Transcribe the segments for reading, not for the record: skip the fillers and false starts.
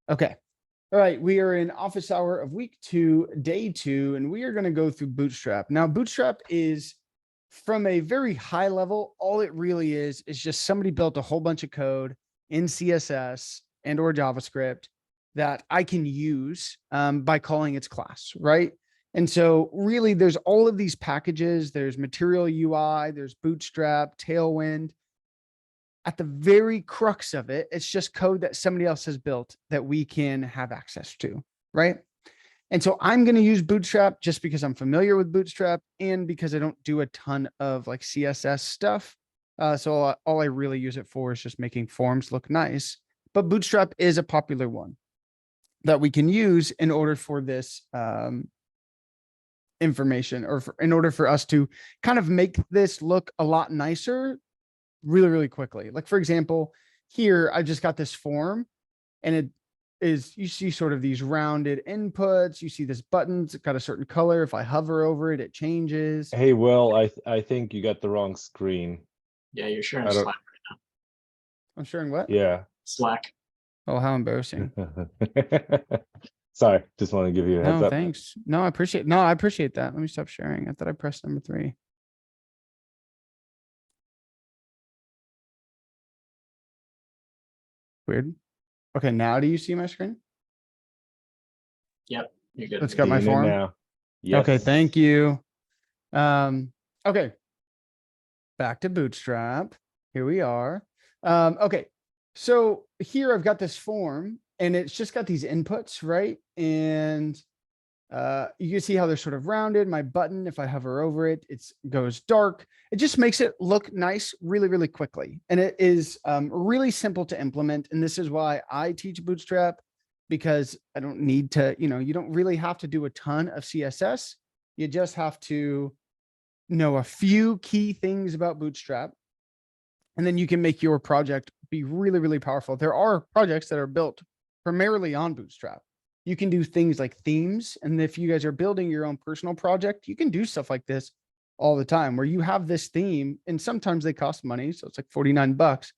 Okay. All right. We are in office hour of week 2, day 2, and we are going to go through Bootstrap. Now, Bootstrap is from a very high level. All it really is just somebody built a whole bunch of code in CSS and or JavaScript that I can use by calling its class, right? And so really there's all of these packages. There's Material UI, there's Bootstrap, Tailwind. At the very crux of it, it's just code that somebody else has built that we can have access to, right? And so I'm going to use Bootstrap just because I'm familiar with Bootstrap and because I don't do a ton of like CSS stuff. So all I really use it for is just making forms look nice. But Bootstrap is a popular one that we can use in order for this information, or in order for us to kind of make this look a lot nicer really, really quickly. Like for example, here I just got this form and it is, you see sort of these rounded inputs. You see this button's got a certain color. If I hover over it, it changes. Hey, Will, I think you got the wrong screen. Yeah, you're sharing I don't- Slack. I'm sharing what? Yeah. Slack. Oh, how embarrassing. Sorry, just want to give you a heads No, up. thanks. No, I appreciate that. Let me stop sharing. I thought I pressed number 3. Weird. Okay, now do you see my screen? Yep, you're good. It's got my Seeing it form. now. Yes. Okay, thank you. Okay. Back to Bootstrap. Here we are. Okay. So here I've got this form and it's just got these inputs, right? And you can see how they're sort of rounded. My button, if I hover over it, it goes dark. It just makes it look nice really, really quickly. And it is really simple to implement. And this is why I teach Bootstrap, because I don't need to, you don't really have to do a ton of CSS. You just have to know a few key things about Bootstrap. And then you can make your project be really, really powerful. There are projects that are built primarily on Bootstrap. You can do things like themes. And if you guys are building your own personal project, you can do stuff like this all the time where you have this theme and sometimes they cost money. So it's like 49 bucks.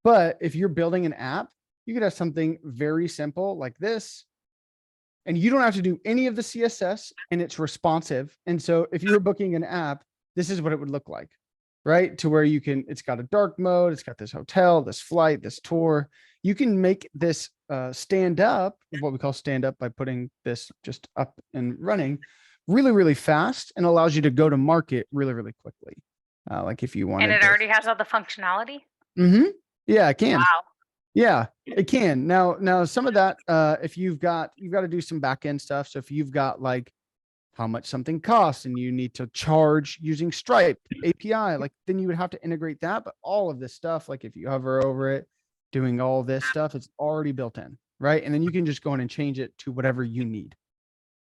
But if you're building an app, you could have something very simple like this. And you don't have to do any of the CSS and it's responsive. And so if you're booking an app, this is what it would look like, right? To where you can, it's got a dark mode. It's got this hotel, this flight, this tour. You can make this stand up, what we call stand up, by putting this just up and running really, really fast, and allows you to go to market really, really quickly. Like if you want. And it already has all the functionality. Yeah, it can. Wow. Yeah, it can. Now some of that, if you've got to do some back end stuff. So if you've got like how much something costs and you need to charge using Stripe API, like then you would have to integrate that. But all of this stuff, like if you hover over it, doing all this stuff, it's already built in, right? And then you can just go in and change it to whatever you need.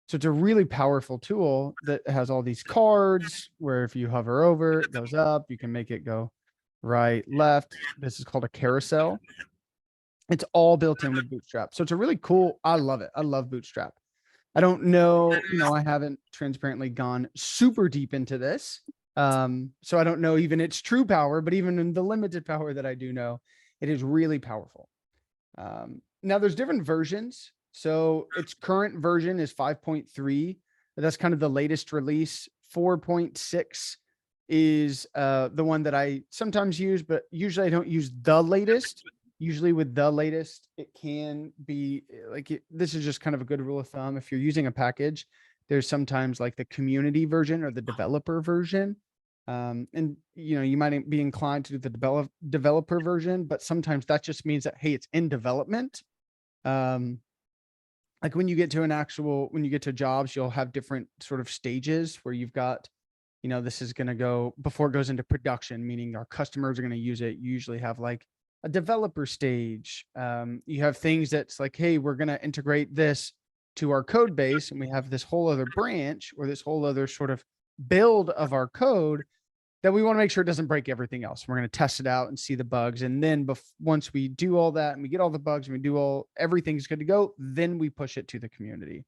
So it's a really powerful tool that has all these cards where if you hover over, it goes up, you can make it go right, left. This is called a carousel. It's all built in with Bootstrap. So it's a really cool, I love it. I love Bootstrap. I don't know, I haven't transparently gone super deep into this. So I don't know even its true power, but even in the limited power that I do know, it is really powerful. Now there's different versions. So its current version is 5.3. That's kind of the latest release. 4.6 is the one that I sometimes use, but usually I don't use the latest. Usually with the latest, it can be like, this is just kind of a good rule of thumb. If you're using a package, there's sometimes like the community version or the developer version. And you might be inclined to do the developer version, but sometimes that just means that, hey, it's in development. Like when you get to jobs, you'll have different sort of stages where you've got, this is going to go before it goes into production, meaning our customers are going to use it. You usually have like a developer stage. You have things that's like, hey, we're going to integrate this to our code base. And we have this whole other branch or this whole other sort of build of our code that we want to make sure it doesn't break everything else. We're going to test it out and see the bugs. And then once we do all that and we get all the bugs and we do everything's good to go, then we push it to the community.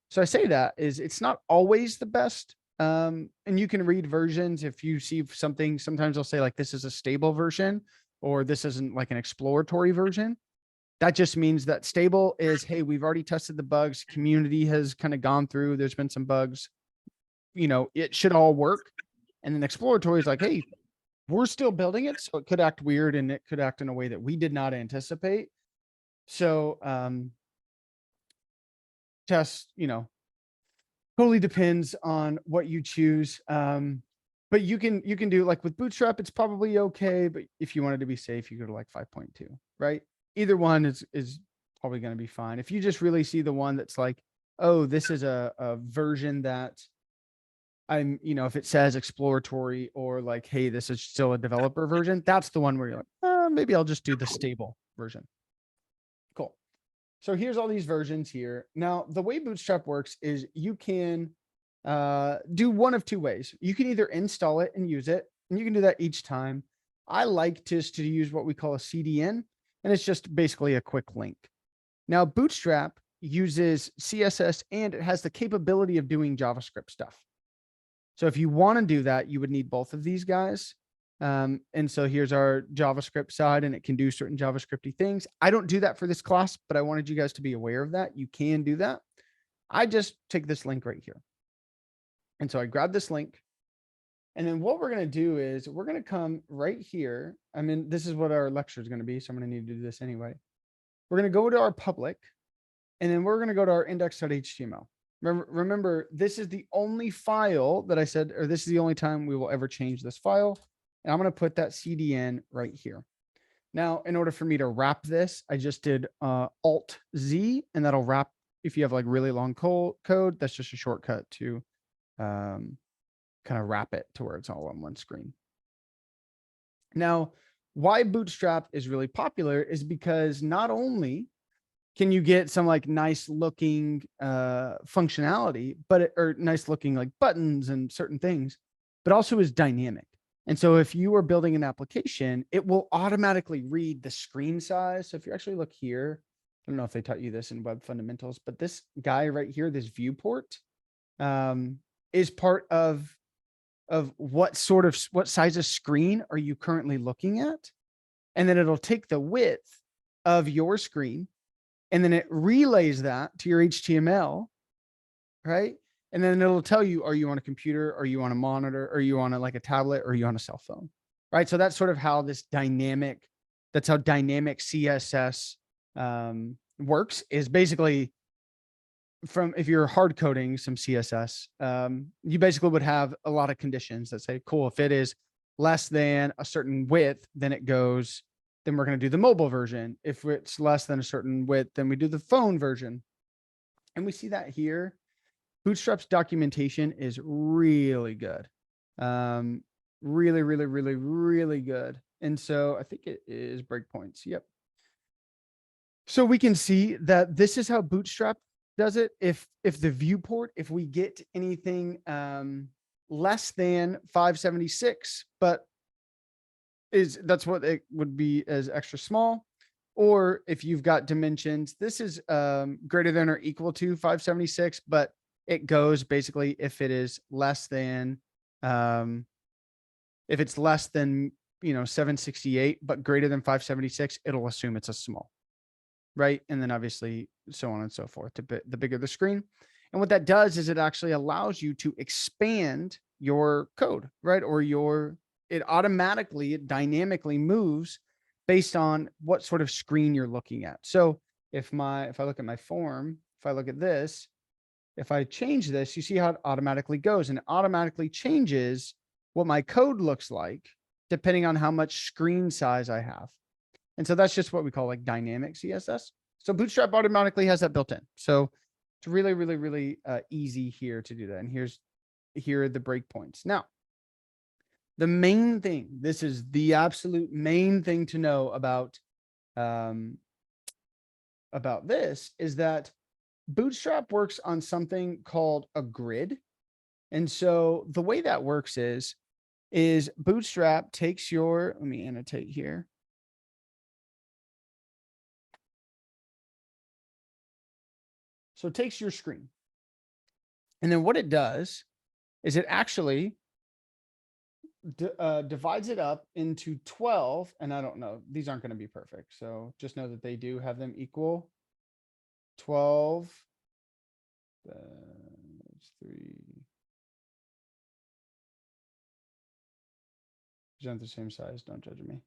So I say that is it's not always the best. And you can read versions. If you see something, sometimes they'll say like, this is a stable version, or this isn't like an exploratory version. That just means that stable is, hey, we've already tested the bugs. Community has kind of gone through. There's been some bugs. You know, it should all work. And then exploratory is like, hey, we're still building it. So it could act weird and it could act in a way that we did not anticipate. So test, you know, totally depends on what you choose. But you can do like with Bootstrap, it's probably okay. But if you wanted to be safe, you go to like 5.2, right? Either one is probably going to be fine. If you just really see the one that's like, oh, this is a version that I'm, you know, if it says exploratory or like, hey, this is still a developer version, that's the one where you're like, maybe I'll just do the stable version. Cool. So here's all these versions here. Now, the way Bootstrap works is you can do one of two ways. You can either install it and use it, and you can do that each time. I like just to use what we call a CDN, and it's just basically a quick link. Now, Bootstrap uses CSS and it has the capability of doing JavaScript stuff. So if you want to do that, you would need both of these guys. And so here's our JavaScript side, and it can do certain JavaScripty things. I don't do that for this class, but I wanted you guys to be aware of that. You can do that. I just take this link right here. And so I grab this link. And then what we're going to do is we're going to come right here. I mean, this is what our lecture is going to be. So I'm going to need to do this anyway. We're going to go to our public, and then we're going to go to our index.html. Remember, this is the only file that I said, or this is the only time we will ever change this file. And I'm going to put that CDN right here. Now, in order for me to wrap this, I just did Alt Z, and that'll wrap. If you have like really long code, that's just a shortcut to kind of wrap it to where it's all on one screen. Now, why Bootstrap is really popular is because not only can you get some like nice looking functionality, or nice looking like buttons and certain things, but also is dynamic. And so if you are building an application, it will automatically read the screen size. So if you actually look here, I don't know if they taught you this in Web Fundamentals, but this guy right here, this viewport, is part of what size of screen are you currently looking at? And then it'll take the width of your screen, and then it relays that to your HTML, right? And then it'll tell you, are you on a computer? Are you on a monitor? Are you on like a tablet? Or are you on a cell phone? Right? So that's sort of how dynamic CSS works, is basically if you're hard coding some CSS, you basically would have a lot of conditions that say, cool, if it is less than a certain width, then we're going to do the mobile version. If it's less than a certain width, then we do the phone version. And we see that here. Bootstrap's documentation is really good. Really, really, really, really good. And so I think it is breakpoints. Yep. So we can see that this is how Bootstrap does it. If the viewport, if we get anything less than 576, but that's what it would be as extra small. Or if you've got dimensions, this is greater than or equal to 576, but it goes basically if it is less than, if it's less than, 768, but greater than 576, it'll assume it's a small, right? And then obviously so on and so forth, the bigger the screen. And what that does is it actually allows you to expand your code, right? Or it dynamically moves based on what sort of screen you're looking at. So if I look at my form, if I look at this, if I change this, you see how it automatically goes, and it automatically changes what my code looks like depending on how much screen size I have. And so that's just what we call like dynamic CSS. So Bootstrap automatically has that built in. So it's really, really, really easy here to do that. And here are the breakpoints. Now, the main thing, this is the absolute main thing to know about this, is that Bootstrap works on something called a grid. And so the way that works is Bootstrap takes let me annotate here. So it takes your screen. And then what it does is it actually, divides it up into 12, and I don't know, these aren't going to be perfect. So just know that they do have them equal 12. That's 3. These aren't the same size. Don't judge me.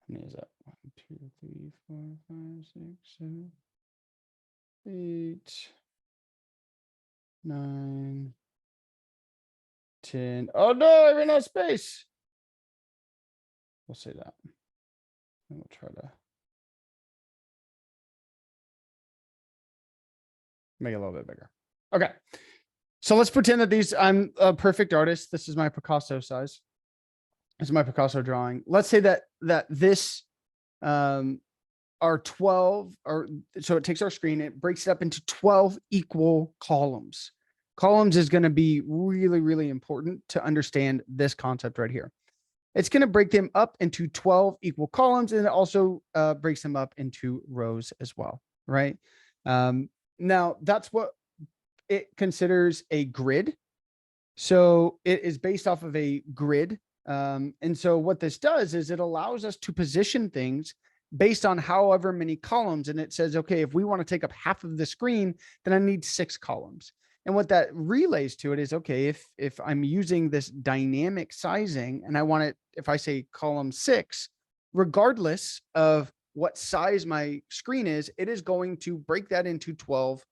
How many is that? 1, 2, 3, 4, 5, 6, 7, 8, 9, 10. Oh no, I ran out of space. We'll say that. And we'll try to make it a little bit bigger. Okay. So let's pretend that these, I'm a perfect artist. This is my Picasso size. This is my Picasso drawing. Let's say that this are 12, or so it takes our screen, it breaks it up into 12 equal columns. Columns is going to be really, really important to understand this concept right here. It's going to break them up into 12 equal columns, and it also breaks them up into rows as well, right? Now, that's what it considers a grid. So it is based off of a grid. And so what this does is it allows us to position things based on however many columns. And it says, okay, if we want to take up half of the screen, then I need 6 columns. And what that relays to it is, okay, if I'm using this dynamic sizing and I want it, if I say column 6, regardless of what size my screen is, it is going to break that into 12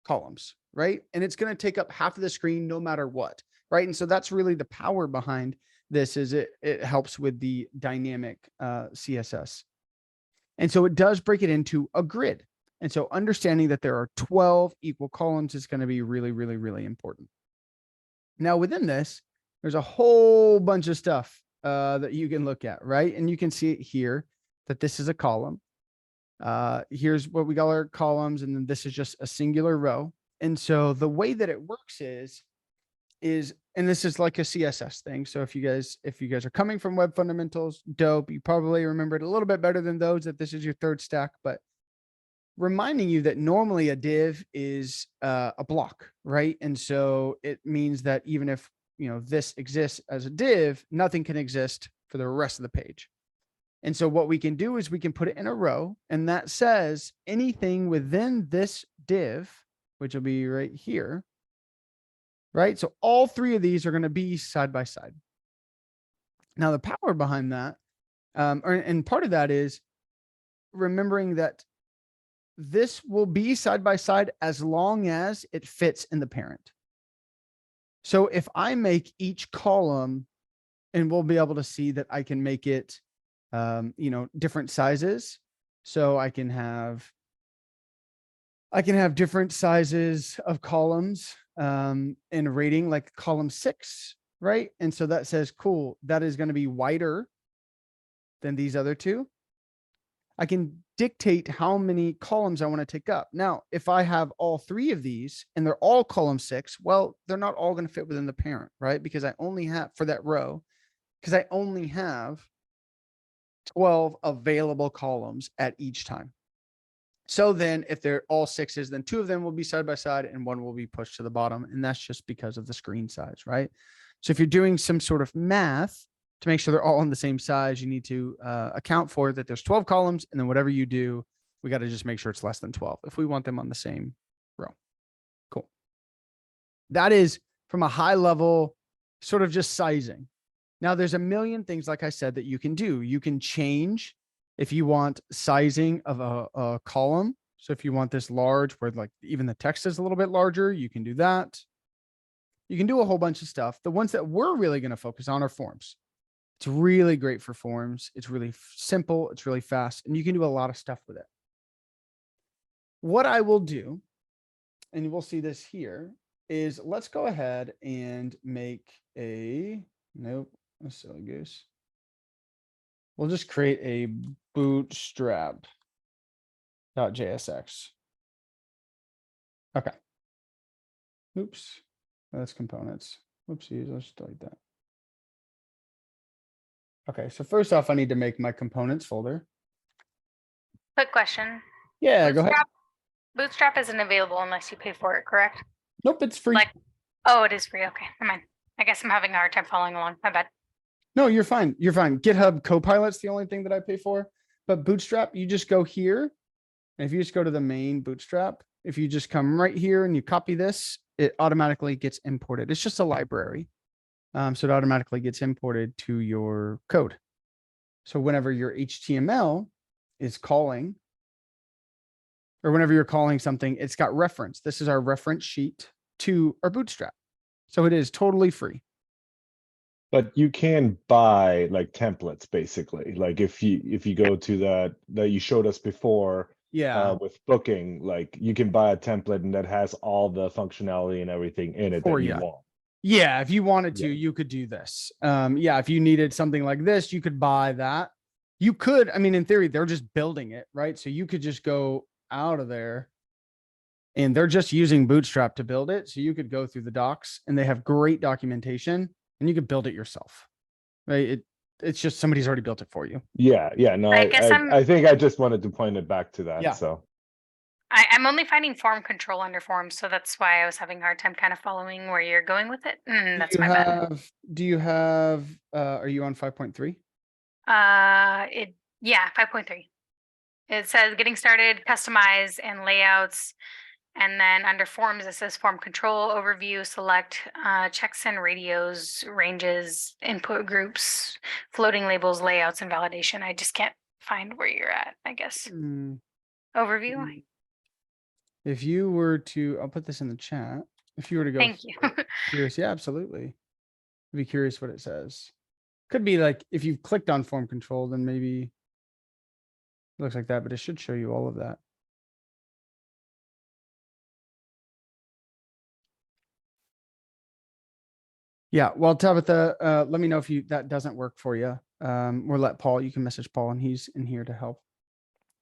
columns, right? And it's going to take up half of the screen no matter what, right? And so that's really the power behind this, is it helps with the dynamic CSS. And so it does break it into a grid. And so understanding that there are 12 equal columns is going to be really, really, really important. Now within this, there's a whole bunch of stuff that you can look at, right? And you can see it here that this is a column. Here's what we call our columns, and then this is just a singular row. And so the way that it works is, and this is like a CSS thing. So if you guys are coming from web fundamentals, dope, you probably remember it a little bit better than those, that this is your third stack, but reminding you that normally a div is a block, right? And so it means that even if, this exists as a div, nothing can exist for the rest of the page. And so what we can do is we can put it in a row, and that says anything within this div, which will be right here, right? So all 3 of these are going to be side by side. Now the power behind that, and part of that is remembering that this will be side by side as long as it fits in the parent. So if I make each column, and we'll be able to see that I can make it, different sizes. So I can have different sizes of columns in rating, like column 6, right? And so that says, cool, that is going to be wider than these other 2. I can dictate how many columns I want to take up. Now, if I have all 3 of these and they're all column 6, well, they're not all going to fit within the parent, right? Because I only have, for that row, because I only have 12 available columns at each time. So then if they're all 6s, then 2 of them will be side by side and 1 will be pushed to the bottom. And that's just because of the screen size, right? So if you're doing some sort of math to make sure they're all on the same size, you need to account for that there's 12 columns, and then whatever you do, we got to just make sure it's less than 12 if we want them on the same row. Cool. That is from a high level, sort of just sizing. Now there's a million things, like I said, that you can do. You can change if you want sizing of a column. So if you want this large, where like even the text is a little bit larger, you can do that. You can do a whole bunch of stuff. The ones that we're really going to focus on are forms. It's really great for forms. It's really simple. It's really fast, and you can do a lot of stuff with it. What I will do, and we'll see this here, is let's go ahead and make a, nope, a silly goose. We'll just create a bootstrap.jsx. Okay. Oops. That's components. Whoopsies. Let's delete that. Okay. So first off, I need to make my components folder. Quick question. Yeah, go ahead. Bootstrap isn't available unless you pay for it, correct? Nope, it's free. Like, oh, it is free. Okay, never mind. I guess I'm having a hard time following along. My bad. No, you're fine. You're fine. GitHub Copilot's the only thing that I pay for. But Bootstrap, you just go here. And if you just go to the main Bootstrap, if you just come right here and you copy this, it automatically gets imported. It's just a library. So it automatically gets imported to your code. So whenever your HTML is calling, or whenever you're calling something, it's got reference. This is our reference sheet to our Bootstrap. So it is totally free. But you can buy like templates basically. Like if you go to that you showed us before Yeah. with booking, like you can buy a template and that has all the functionality and everything in it For that you you. want. Yeah, if you wanted to, Yeah. you could do this. Yeah, if you needed something like this, you could buy that. You could, I mean, in theory, they're just building it, right? So you could just go out of there and they're just using Bootstrap to build it. So you could go through the docs and they have great documentation and you could build it yourself, right? It's just somebody's already built it for you. Yeah, no, I guess I think I just wanted to point it back to that. Yeah. So I'm only finding form control under forms, so that's why I was having a hard time kind of following where you're going with it. That's my bad. Do you have, are you on 5.3? Yeah, 5.3. It says getting started, customize and layouts. And then under forms, it says form control, overview, select, checks and radios, ranges, input groups, floating labels, layouts, and validation. I just can't find where you're at, I guess. Overview. If you were to, I'll put this in the chat. If you were to go, Thank you. curious, yeah, absolutely. I'd be curious what it says. Could be like if you've clicked on form control, then maybe it looks like that, but it should show you all of that. Yeah, well, Tabitha, let me know if that doesn't work for you. Or let Paul, you can message Paul and he's in here to help.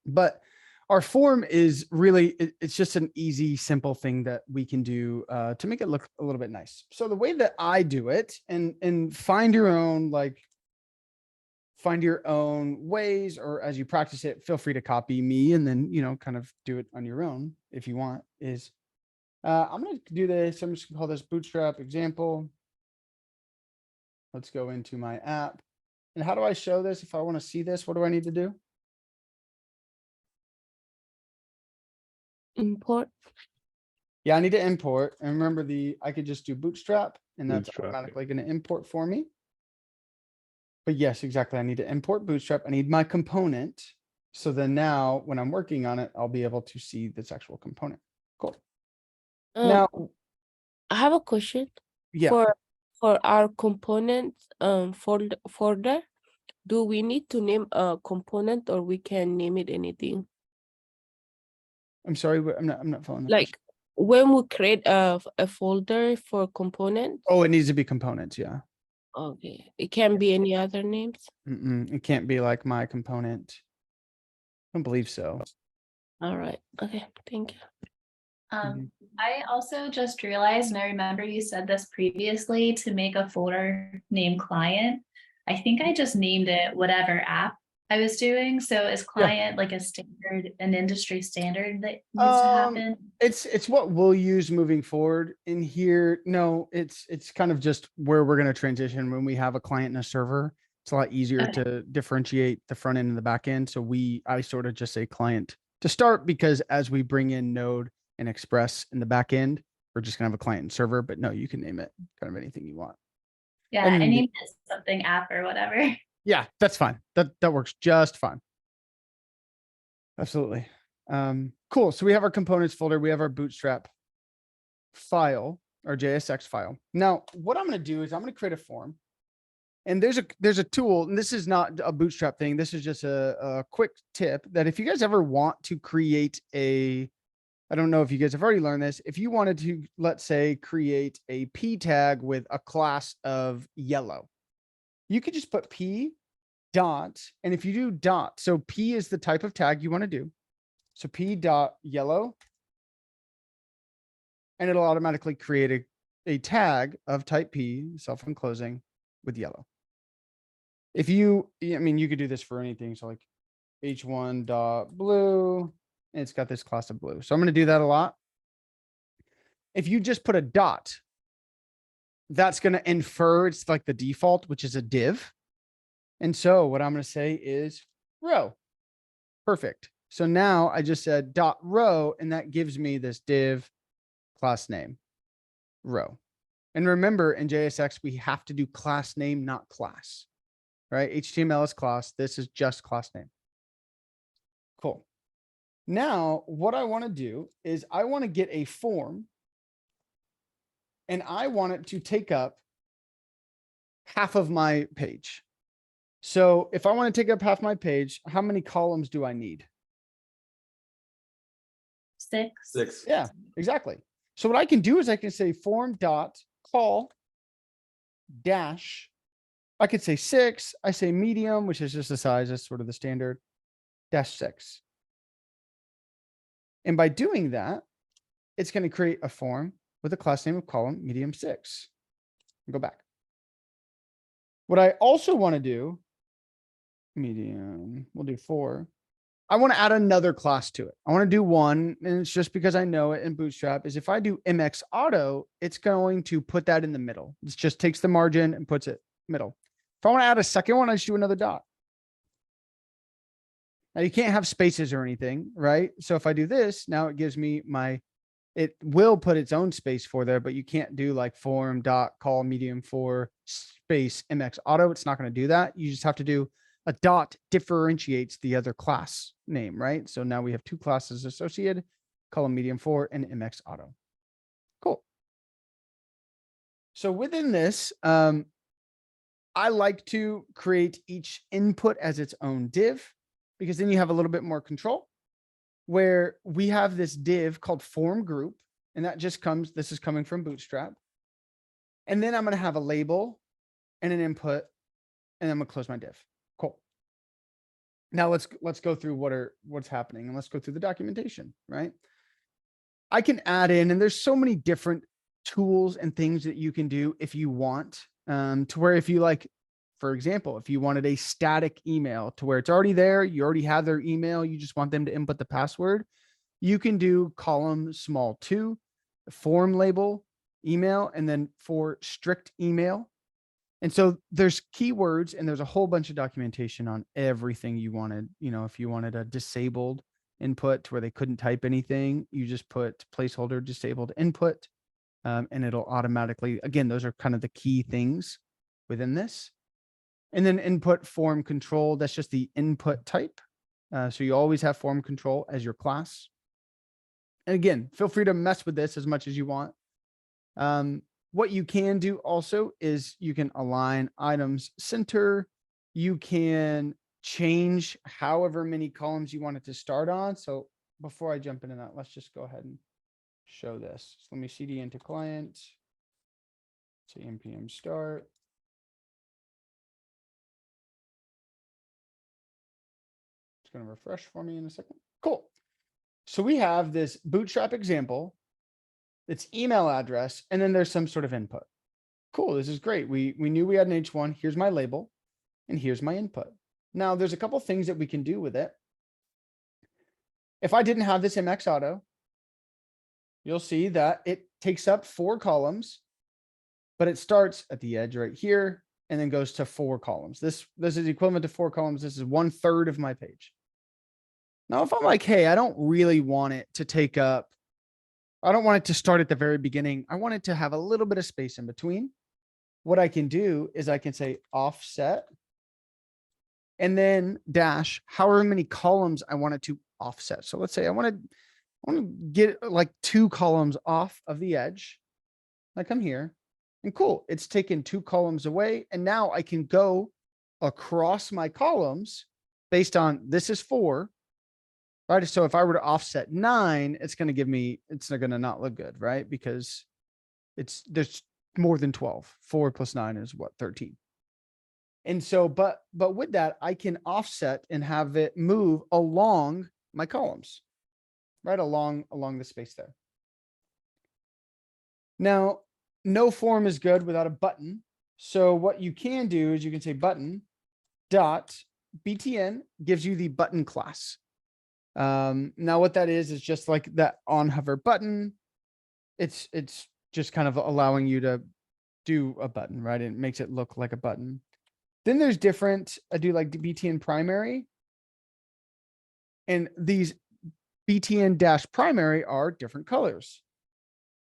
But our form is really, it's just an easy, simple thing that we can do to make it look a little bit nice. So the way that I do it, and find your own ways, or as you practice it, feel free to copy me and then, kind of do it on your own if you want, is I'm going to do this. I'm just gonna call this Bootstrap example. Let's go into my app. And how do I show this? If I want to see this, what do I need to do? Import. Yeah, I need to import. And remember I could just do Bootstrap and that's Bootstrap, yeah. automatically going to import for me. But yes, exactly. I need to import Bootstrap. I need my component. So then now when I'm working on it, I'll be able to see this actual component. Cool. Now, I have a question. yeah. For our component folder, do we need to name a component or we can name it anything? I'm sorry, I'm not following the Like question. when we create a folder for components. Oh, it needs to be components. Yeah. Okay. It can be any other names. It can't be like my component. I don't believe so. All right. Okay. Thank you. I also just realized, and I remember you said this previously, to make a folder named client. I think I just named it whatever app I was doing. So is client like an industry standard that needs to happen? It's what we'll use moving forward in here. No, it's kind of just where we're going to transition when we have a client and a server. It's a lot easier Okay. to differentiate the front end and the back end. So I sort of just say client to start, because as we bring in Node and Express in the back end, we're just gonna have a client and server. But no, you can name it kind of anything you want. Yeah, And I named it something app or whatever. Yeah, that's fine. That works just fine. Absolutely. Cool. So we have our components folder. We have our Bootstrap file, our JSX file. Now, what I'm going to do is I'm going to create a form. And there's a tool, and this is not a Bootstrap thing. This is just a quick tip that if you guys ever want to create I don't know if you guys have already learned this. If you wanted to, let's say, create a P tag with a class of yellow, you could just put P dot. And if you do dot, so P is the type of tag you want to do. So P dot yellow. And it'll automatically create a tag of type P, self-enclosing, with yellow. I mean, you could do this for anything. So like H1 dot blue. And it's got this class of blue. So I'm going to do that a lot. If you just put a dot, that's going to infer it's like the default, which is a div. And so what I'm going to say is row. Perfect. So now I just said dot row, and that gives me this div class name row. And remember, in JSX, we have to do class name, not class, right? HTML is class. This is just class name. Cool. Now, what I want to do is I want to get a form, and I want it to take up half of my page. So if I want to take up half my page, how many columns do I need? 6. Yeah, exactly. So what I can do is I can say form dot call dash. I could say 6. I say medium, which is just the size. That's sort of the standard -6. And by doing that, it's going to create a form with a class name of column medium 6. Go back. What I also want to do, medium, we'll do 4. I want to add another class to it. I want to do 1, and it's just because I know it in Bootstrap, is if I do MX auto, it's going to put that in the middle. It just takes the margin and puts it middle. If I want to add a second one, I just do another dot. Now you can't have spaces or anything, right? So if I do this, now it gives me it will put its own space for there, but you can't do like form dot call medium 4 space MX auto. It's not going to do that. You just have to do a dot differentiates the other class name, right? So now we have 2 classes associated, column medium 4 and MX auto. Cool. So within this, I like to create each input as its own div, because then you have a little bit more control, where we have this div called form group. And that just comes, this is coming from Bootstrap. And then I'm going to have a label and an input, and I'm going to close my div. Cool. Now let's go through what's happening, and let's go through the documentation, right? I can add in, and there's so many different tools and things that you can do if you want, to where if you like, for example, if you wanted a static email to where it's already there, you already have their email, you just want them to input the password, you can do column small 2, form label, email, and then for strict email. And so there's keywords, and there's a whole bunch of documentation on everything you wanted. You know, if you wanted a disabled input to where they couldn't type anything, you just put placeholder disabled input, and it'll automatically, again, those are kind of the key things within this. And then input form control, that's just the input type. So you always have form control as your class. And again, feel free to mess with this as much as you want. What you can do also is you can align items center. You can change however many columns you want it to start on. So before I jump into that, let's just go ahead and show this. So let me cd into client, say npm start. It's going to refresh for me in a second. Cool. So we have this Bootstrap example. It's email address, and then there's some sort of input. Cool, this is great. We knew we had an H1. Here's my label, and here's my input. Now, there's a couple things that we can do with it. If I didn't have this MX auto, you'll see that it takes up 4 columns, but it starts at the edge right here and then goes to 4 columns. This is equivalent to 4 columns. This is 1/3 of my page. Now, if I'm like, hey, I don't really want it to take up, I don't want it to start at the very beginning. I want it to have a little bit of space in between. What I can do is I can say offset and then dash however many columns I want it to offset. So let's say I want to get like 2 columns off of the edge. I come here and cool, it's taken 2 columns away. And now I can go across my columns based on this is 4. Right. So if I were to offset 9, it's going to give me, it's not going to not look good, right? Because there's more than 12. 4 plus 9 is what, 13. And so, but with that, I can offset and have it move along my columns, right? Along the space there. Now, no form is good without a button. So what you can do is you can say button dot btn gives you the button class. Now what that is just like that on hover button. it's just kind of allowing you to do a button, right? It makes it look like a button. Then there's different, I do like the BTN primary. And these BTN dash primary are different colors.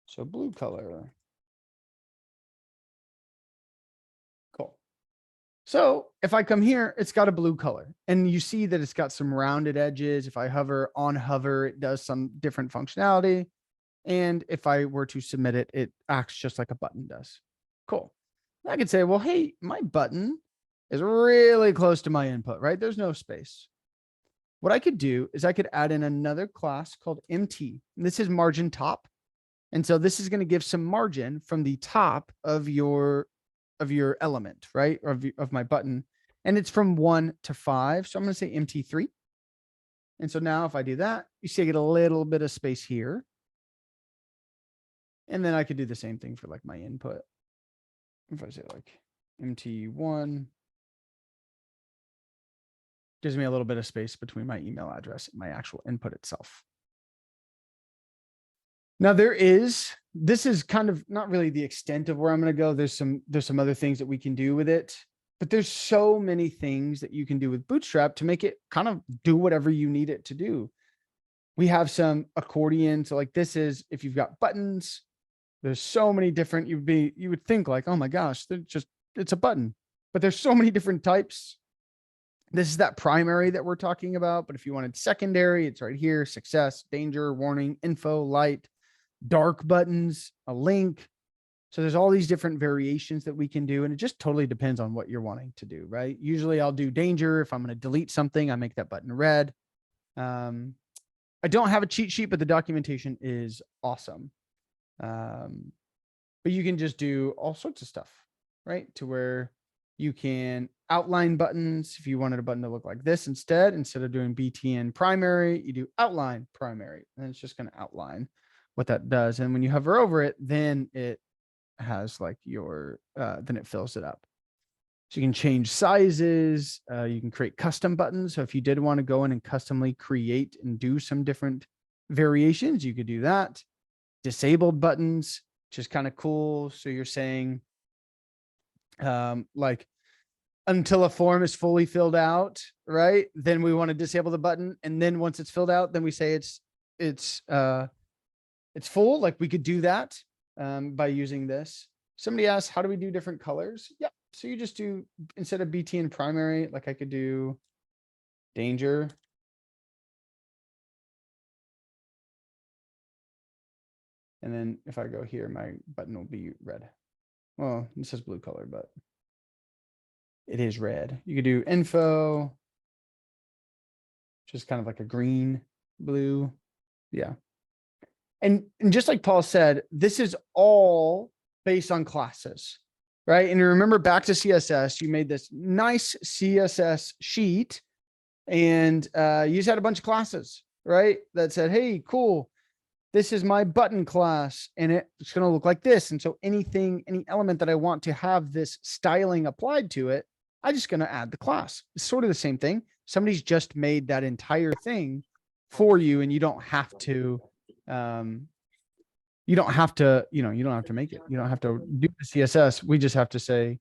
So blue color. Cool. So if I come here, it's got a blue color and you see that it's got some rounded edges. If I hover on hover, it does some different functionality. And if I were to submit it, it acts just like a button does. Cool. I could say, well, hey, my button is really close to my input, right? There's no space. What I could do is I could add in another class called MT. And this is margin top. And so this is going to give some margin from the top of your element, right? Or of my button. And it's from 1 to 5. So I'm going to say MT3. And so now if I do that, you see I get a little bit of space here. And then I could do the same thing for like my input. If I say like MT1, gives me a little bit of space between my email address and my actual input itself. Now this is kind of not really the extent of where I'm going to go. There's some other things that we can do with it, but there's so many things that you can do with Bootstrap to make it kind of do whatever you need it to do. We have some accordion. So like this is, if you've got buttons, there's so many different, you would think like, oh my gosh, it's a button, but there's so many different types. This is that primary that we're talking about. But if you wanted secondary, it's right here: success, danger, warning, info, light, dark buttons, a link. So there's all these different variations that we can do. And it just totally depends on what you're wanting to do, right? Usually I'll do danger. If I'm going to delete something, I make that button red. I don't have a cheat sheet, but the documentation is awesome. But you can just do all sorts of stuff, right? To where you can outline buttons. If you wanted a button to look like this instead of doing BTN primary, you do outline primary, and it's just going to outline what that does. And when you hover over it, then it has like your, then it fills it up. So you can change sizes. You can create custom buttons. So if you did want to go in and customly create and do some different variations, you could do that. Disabled buttons, which is kind of cool. So you're saying, like, until a form is fully filled out, right? Then we want to disable the button. And then once it's filled out, then we say it's full. Like we could do that by using this. Somebody asked, how do we do different colors? Yeah. So you just do, instead of BTN primary, like I could do danger. And then if I go here, my button will be red. Well, this says blue color, but it is red. You could do info, which is kind of like a green, blue. Yeah. And just like Paul said, this is all based on classes, right? And remember back to CSS, you made this nice CSS sheet and you just had a bunch of classes, right? That said, hey, cool. This is my button class and it's going to look like this. And so any element that I want to have this styling applied to it, I'm just going to add the class. It's sort of the same thing. Somebody's just made that entire thing for you and you don't have to, you don't have to make it. You don't have to do the CSS. We just have to say,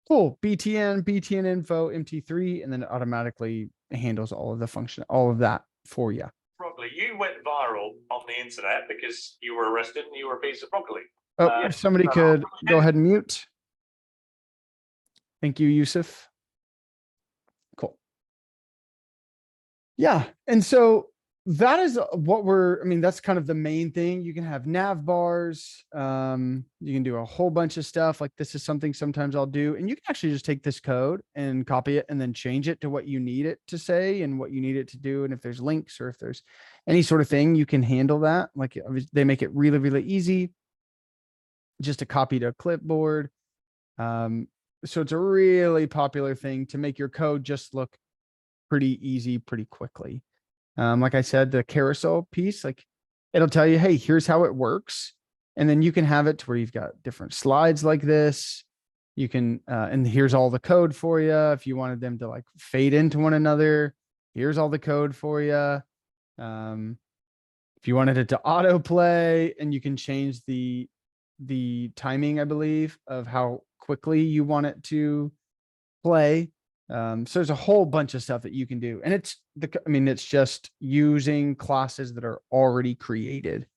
cool, BTN info, MT3, and then it automatically handles all of the function, all of that for you. Broccoli, you went viral on the internet because you were arrested and you were a piece of broccoli. Oh, if somebody could go ahead and mute. Thank you, Yusuf. Cool. Yeah. And so that is what that's kind of the main thing. You can have nav bars. You can do a whole bunch of stuff. Like this is something sometimes I'll do. And you can actually just take this code and copy it and then change it to what you need it to say and what you need it to do. And if there's links or if there's any sort of thing, you can handle that. Like they make it really, really easy just to copy to a clipboard. So it's a really popular thing to make your code just look pretty easy, pretty quickly. Like I said, the carousel piece, like it'll tell you, hey, here's how it works. And then you can have it to where you've got different slides like this. You can, and here's all the code for you. If you wanted them to like fade into one another, here's all the code for you. If you wanted it to autoplay, and you can change the timing, I believe, of how quickly you want it to play. So there's a whole bunch of stuff that you can do. And it's just using classes that are already created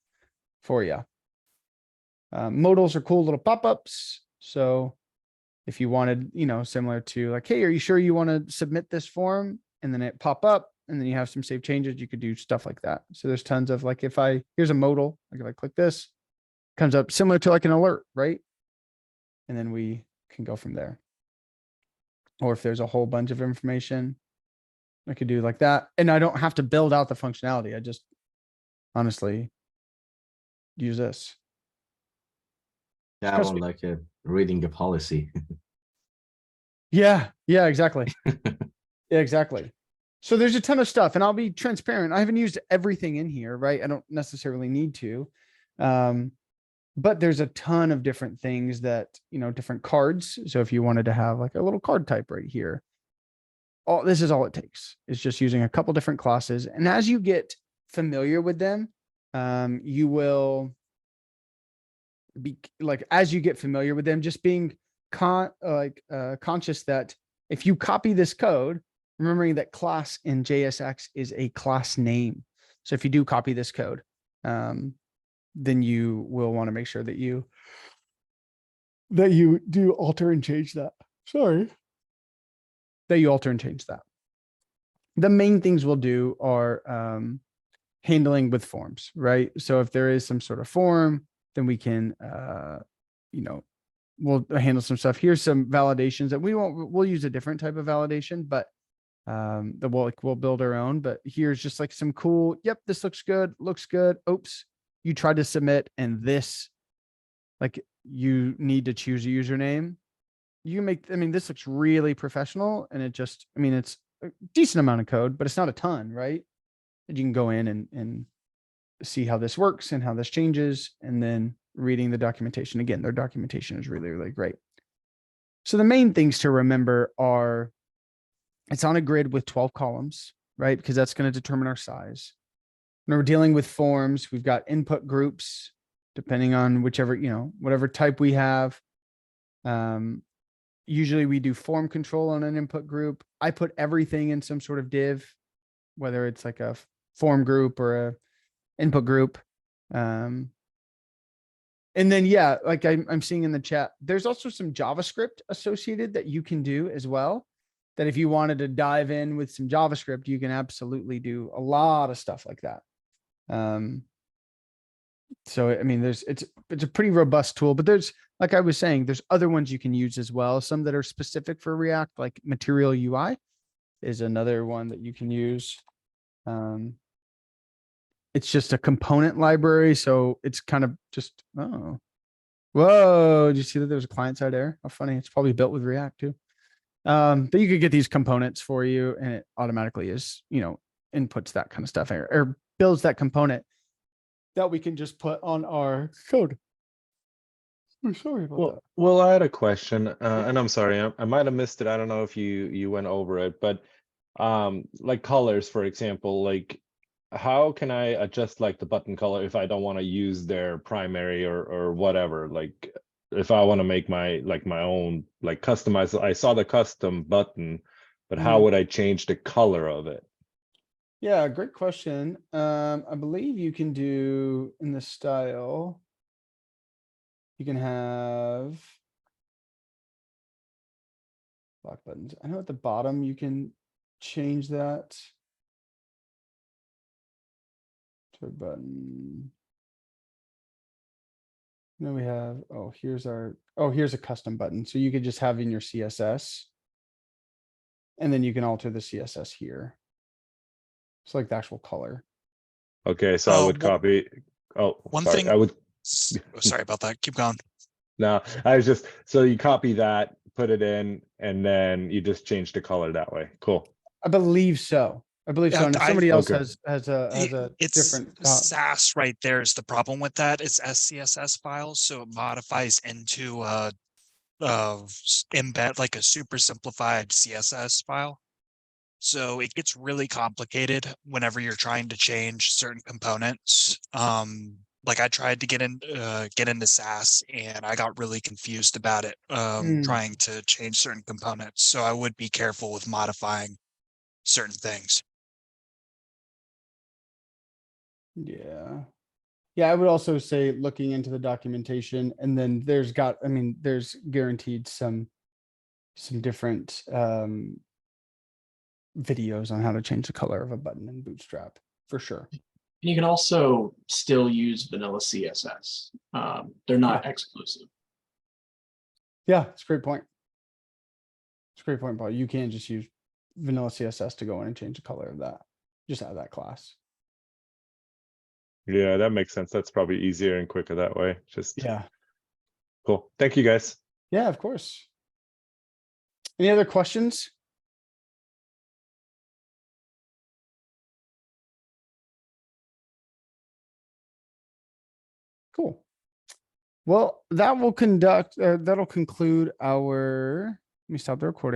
for you. Modals are cool little pop-ups. So if you wanted, similar to like, hey, are you sure you want to submit this form? And then it pop up, and then you have some save changes. You could do stuff like that. So there's tons of like, here's a modal, like if I click this, comes up similar to like an alert, right? And then we can go from there. Or if there's a whole bunch of information, I could do like that. And I don't have to build out the functionality. I just honestly use this. Yeah, Because well, like reading a policy. Yeah, exactly. Yeah, exactly. So there's a ton of stuff, and I'll be transparent. I haven't used everything in here, right? I don't necessarily need to. But there's a ton of different things that, different cards. So if you wanted to have like a little card type right here, this is all it takes. It's just using a couple different classes. And as you get familiar with them, you will be like, as you get familiar with them, just being conscious that if you copy this code, remembering that class in JSX is a class name. So if you do copy this code, then you will want to make sure that you do alter and change that. Sorry. That you alter and change that. The main things we'll do are handling with forms, right? So if there is some sort of form, then we can, we'll handle some stuff. Here's some validations that we'll use a different type of validation, but that we'll build our own. But here's just like some cool, yep, this looks good. Oops, you tried to submit, and this, like, you need to choose a username. This looks really professional, and it's a decent amount of code, but it's not a ton, right? And you can go in and see how this works and how this changes, and then reading the documentation. Again, their documentation is really, really great. So the main things to remember are, it's on a grid with 12 columns, right? Because that's going to determine our size. When we're dealing with forms, we've got input groups, depending on whatever type we have. Usually we do form control on an input group. I put everything in some sort of div, whether it's like a form group or a input group. And then, yeah, like I'm seeing in the chat, there's also some JavaScript associated that you can do as well. That if you wanted to dive in with some JavaScript, you can absolutely do a lot of stuff like that. So, it's a pretty robust tool, but there's, like I was saying, there's other ones you can use as well. Some that are specific for React, like Material UI is another one that you can use. It's just a component library. So it's kind of just, whoa, did you see that there's a client side error? How funny. It's probably built with React too. But you could get these components for you, and it automatically is, inputs that kind of stuff or builds that component that we can just put on our code. I'm sorry about that. Well, I had a question, and I'm sorry, I might have missed it. I don't know if you went over it, but like colors, for example, like how can I adjust like the button color if I don't want to use their primary or whatever? Like if I want to make my own, like customize, I saw the custom button, but how would I change the color of it? Yeah, great question. I believe you can do in the style, you can have block buttons. I know at the bottom you can change that to a button. Then we have, here's a custom button. So you could just have in your CSS, and then you can alter the CSS here. It's like the actual color. Okay, so I would copy. Oh, one sorry, thing. I would. Sorry about that. Keep going. No, I was just, so you copy that, put it in, and then you just change the color that way. Cool. I believe so. And if somebody else Okay. has a It's different SAS right there is the problem with that. It's SCSS files, so it modifies into embed like a super simplified CSS file. So it gets really complicated whenever you're trying to change certain components. Like I tried to get into SAS and I got really confused about it, trying to change certain components. So I would be careful with modifying certain things. Yeah. Yeah, I would also say looking into the documentation, and then there's guaranteed some different videos on how to change the color of a button in Bootstrap for sure. And you can also still use vanilla CSS. They're not exclusive. Yeah, it's a great point. It's a great point, Paul. You can just use vanilla CSS to go in and change the color of that. Just out of that class. Yeah, that makes sense. That's probably easier and quicker that way. Just Yeah. cool. Thank you guys. Yeah, of course. Any other questions? Cool. Well, that'll conclude our, let me stop the recording.